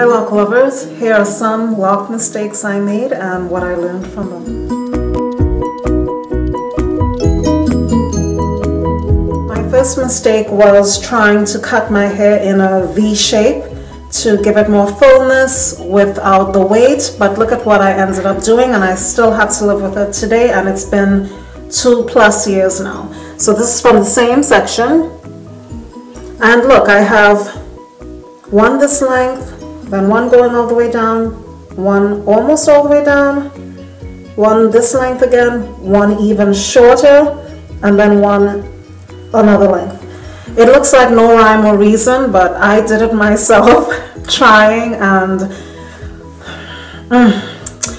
Hi lock lovers, here are some lock mistakes I made and what I learned from them. My first mistake was trying to cut my hair in a V shape to give it more fullness without the weight, but look at what I ended up doing, and I still have to live with it today, and it's been 2+ years now. So this is from the same section, and look, I have one this length, then one going all the way down, one almost all the way down, one this length again, one even shorter, and then one another length. It looks like no rhyme or reason, but I did it myself trying, and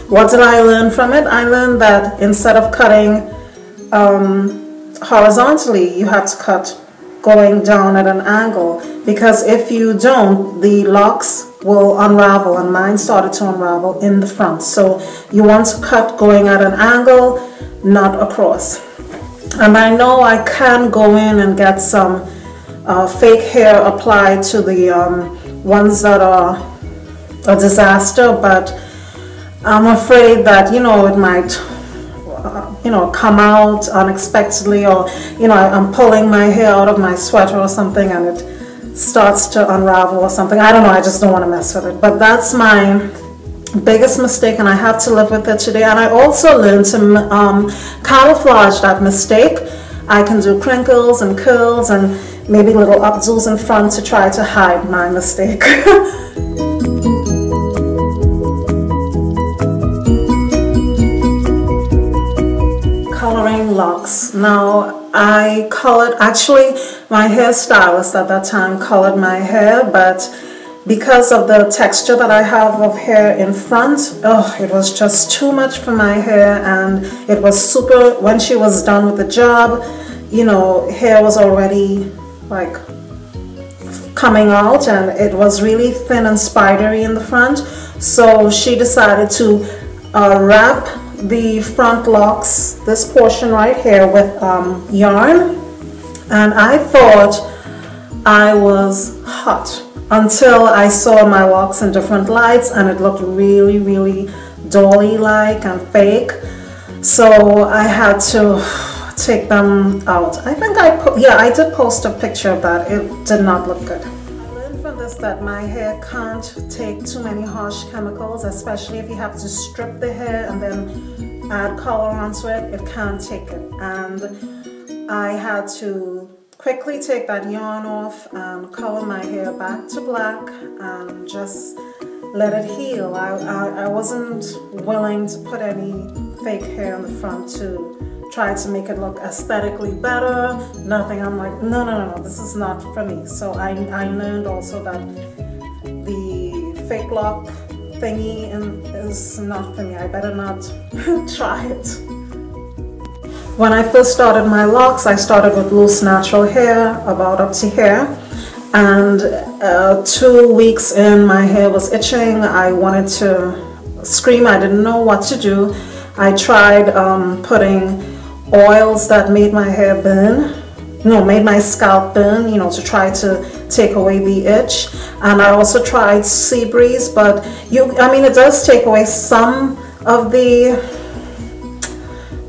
what did I learn from it? I learned that instead of cutting horizontally, you have to cut going down at an angle, because if you don't, the locks will unravel, and mine started to unravel in the front. So you want to cut going at an angle, not across. And I know I can go in and get some fake hair applied to the ones that are a disaster, but I'm afraid that, it might come out unexpectedly, or I'm pulling my hair out of my sweater or something and it starts to unravel or something. I don't know, I just don't want to mess with it. But that's my biggest mistake, and I have to live with it today. And I also learned to camouflage that mistake. I can do crinkles and curls and maybe little updos in front to try to hide my mistake. Coloring locks. Now I colored, actually my hairstylist at that time colored my hair, but because of the texture that I have of hair in front, it was just too much for my hair, and it was super, when she was done with the job, hair was already like coming out, and it was really thin and spidery in the front. So she decided to wrap the front locks, this portion right here, with yarn, and I thought I was hot until I saw my locks in different lights, and it looked really, really dolly-like and fake. So I had to take them out. I think I did post a picture of that. It did not look good. I learned from this that my hair can't take too many harsh chemicals, especially if you have to strip the hair and then add color onto it. It can't take it, and I had to quickly take that yarn off and color my hair back to black and just let it heal. I wasn't willing to put any fake hair in the front to try to make it look aesthetically better. Nothing. I'm like, no, this is not for me. So I learned also that the fake lock thingy is not for me. I better not try it. When I first started my locks, I started with loose natural hair, about up to here, and 2 weeks in, my hair was itching. I wanted to scream. I didn't know what to do. I tried putting oils that made my hair burn, made my scalp burn, to try to take away the itch. And I also tried sea breeze, but it does take away some of the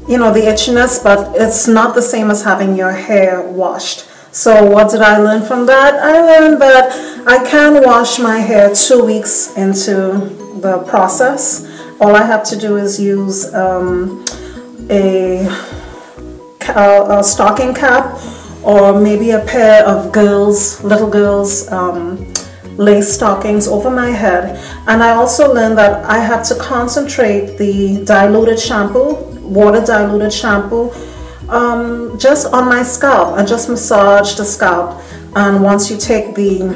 the itchiness, but it's not the same as having your hair washed. So what did I learn from that? I learned that I can wash my hair 2 weeks into the process. All I have to do is use a stocking cap, or maybe a pair of little girls lace stockings over my head. And I also learned that I have to concentrate the diluted shampoo, water diluted shampoo, just on my scalp, and just massage the scalp. And once you take the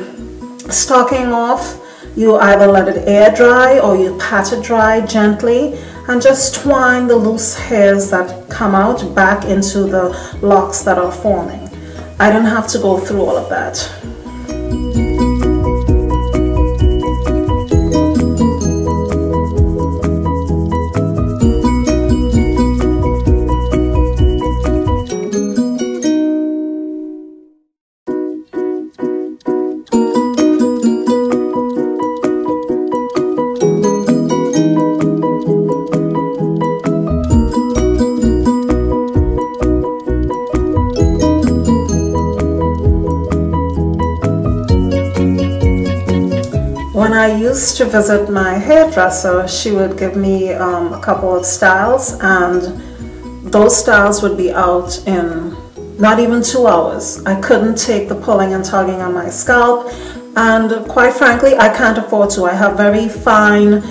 stocking off, you either let it air dry or you pat it dry gently, and just twine the loose hairs that come out back into the locks that are forming. I didn't have to go through all of that. I used to visit my hairdresser, she would give me a couple of styles, and those styles would be out in not even 2 hours. I couldn't take the pulling and tugging on my scalp, and quite frankly, I can't afford to. I have very fine,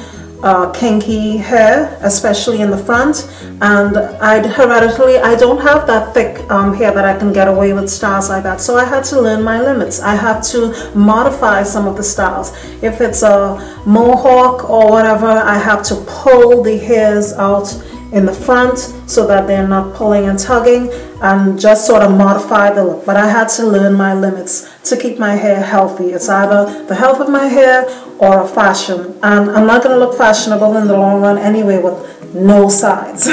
kinky hair, especially in the front, and hereditary, I don't have that thick hair that I can get away with styles like that. So I had to learn my limits. I have to modify some of the styles. If it's a mohawk or whatever, I have to pull the hairs out in the front so that they're not pulling and tugging, and just sort of modify the look. But I had to learn my limits to keep my hair healthy. It's either the health of my hair or a fashion, and I'm not going to look fashionable in the long run anyway with no sides.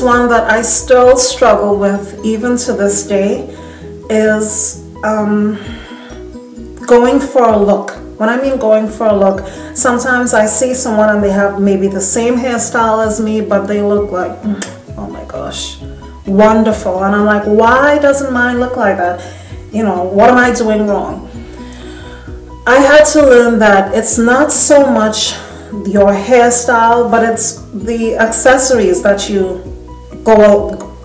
One that I still struggle with even to this day is going for a look. When I mean going for a look, sometimes I see someone and they have maybe the same hairstyle as me, but they look like, oh my gosh, wonderful. And I'm like, why doesn't mine look like that? You know, what am I doing wrong? I had to learn that it's not so much your hairstyle, but it's the accessories that you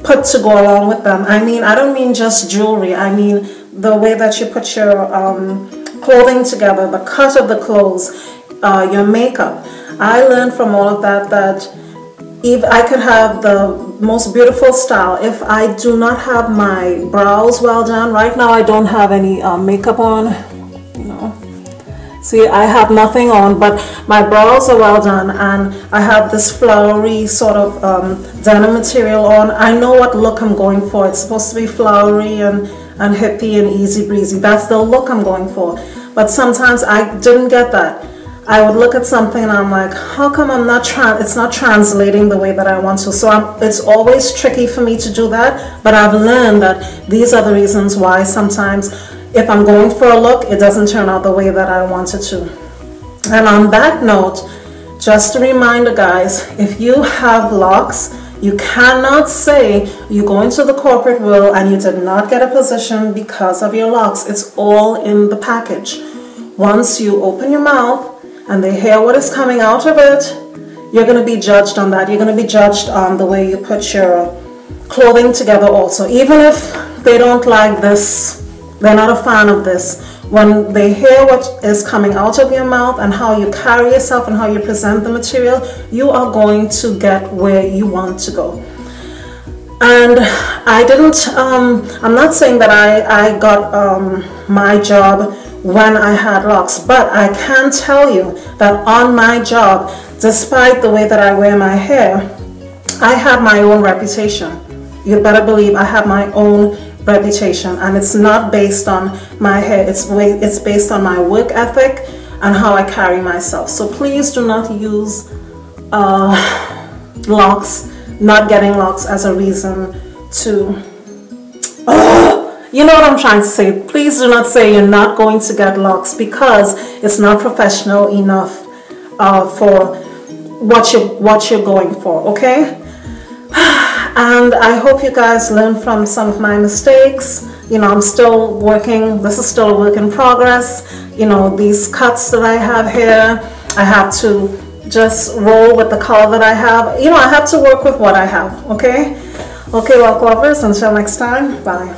put to go along with them. I mean, I don't mean just jewelry. I mean the way that you put your clothing together, the cut of the clothes, your makeup. I learned from all of that if I could have the most beautiful style, if I do not have my brows well done. Right now I don't have any makeup on, you know. See, I have nothing on, but my brows are well done, and I have this flowery sort of denim material on. I know what look I'm going for. It's supposed to be flowery and hippie and easy breezy. That's the look I'm going for. But sometimes I didn't get that. I would look at something and I'm like, how come it's not translating the way that I want to? So it's always tricky for me to do that, but I've learned that these are the reasons why sometimes if I'm going for a look, it doesn't turn out the way that I want it to. And on that note, just a reminder, guys, if you have locks, you cannot say you go into the corporate world and you did not get a position because of your locks. It's all in the package. Once you open your mouth and they hear what is coming out of it, you're going to be judged on that. You're going to be judged on the way you put your clothing together also. Even if they don't like this, they're not a fan of this, when they hear what is coming out of your mouth and how you carry yourself and how you present the material, you are going to get where you want to go. And I'm not saying that I got my job when I had locks, but I can tell you that on my job, despite the way that I wear my hair, I have my own reputation. You better believe I have my own reputation, and it's not based on my hair. It's based on my work ethic and how I carry myself. So please do not use locks, not getting locks, as a reason to you know what I'm trying to say. Please do not say you're not going to get locks, because it's not professional enough for what you're going for, okay? And I hope you guys learn from some of my mistakes. You know, I'm still working. This is still a work in progress. You know, these cuts that I have here, I have to just roll with the color that I have. You know, I have to work with what I have, okay? Okay, lock lovers, until next time, bye.